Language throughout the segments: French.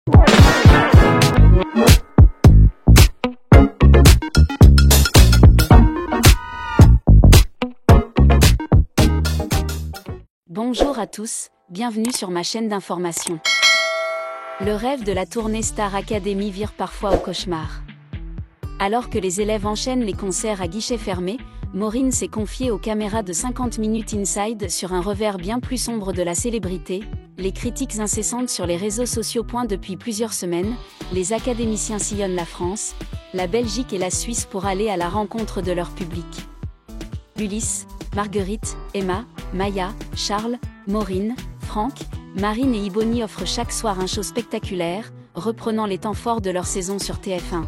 Bonjour à tous, bienvenue sur ma chaîne d'information. Le rêve de la tournée Star Academy vire parfois au cauchemar. Alors que les élèves enchaînent les concerts à guichet fermé, Maureen s'est confiée aux caméras de 50 Minutes Inside sur un revers bien plus sombre de la célébrité. Les critiques incessantes sur les réseaux sociaux pointent depuis plusieurs semaines, les académiciens sillonnent la France, la Belgique et la Suisse pour aller à la rencontre de leur public. Ulysse, Marguerite, Emma, Maya, Charles, Maureen, Franck, Marine et Ibony offrent chaque soir un show spectaculaire, reprenant les temps forts de leur saison sur TF1.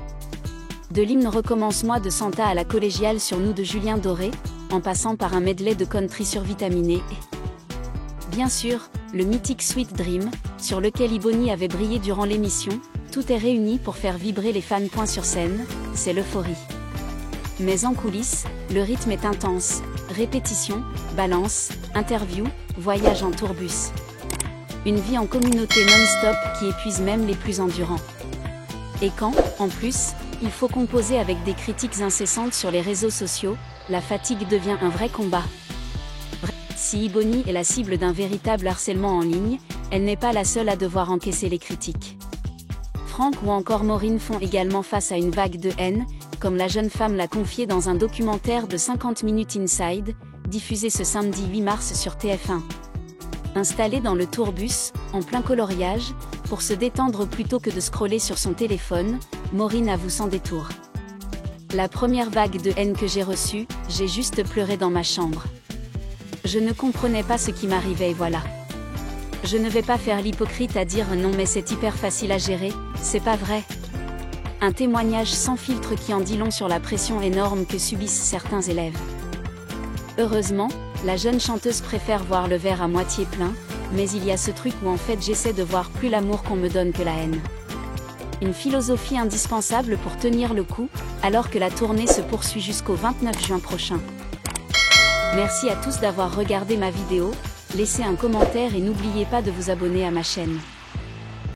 De l'hymne Recommence-moi de Santa à la collégiale sur Nous de Julien Doré, en passant par un medley de country survitaminé et, bien sûr, le mythique Sweet Dream, sur lequel Ibony avait brillé durant l'émission, tout est réuni pour faire vibrer les fans. Sur scène, c'est l'euphorie. Mais en coulisses, le rythme est intense, répétition, balance, interview, voyage en tourbus. Une vie en communauté non-stop qui épuise même les plus endurants. Et quand, en plus, il faut composer avec des critiques incessantes sur les réseaux sociaux, la fatigue devient un vrai combat. Si Ibony est la cible d'un véritable harcèlement en ligne, elle n'est pas la seule à devoir encaisser les critiques. Franck ou encore Maureen font également face à une vague de haine, comme la jeune femme l'a confié dans un documentaire de 50 Minutes Inside, diffusé ce samedi 8 mars sur TF1. Installée dans le tourbus, en plein coloriage, pour se détendre plutôt que de scroller sur son téléphone, Maureen avoue sans détour. La première vague de haine que j'ai reçue, j'ai juste pleuré dans ma chambre. Je ne comprenais pas ce qui m'arrivait et voilà. Je ne vais pas faire l'hypocrite à dire non mais c'est hyper facile à gérer, c'est pas vrai. Un témoignage sans filtre qui en dit long sur la pression énorme que subissent certains élèves. Heureusement, la jeune chanteuse préfère voir le verre à moitié plein, mais il y a ce truc où en fait j'essaie de voir plus l'amour qu'on me donne que la haine. Une philosophie indispensable pour tenir le coup, alors que la tournée se poursuit jusqu'au 29 juin prochain. Merci à tous d'avoir regardé ma vidéo, laissez un commentaire et n'oubliez pas de vous abonner à ma chaîne.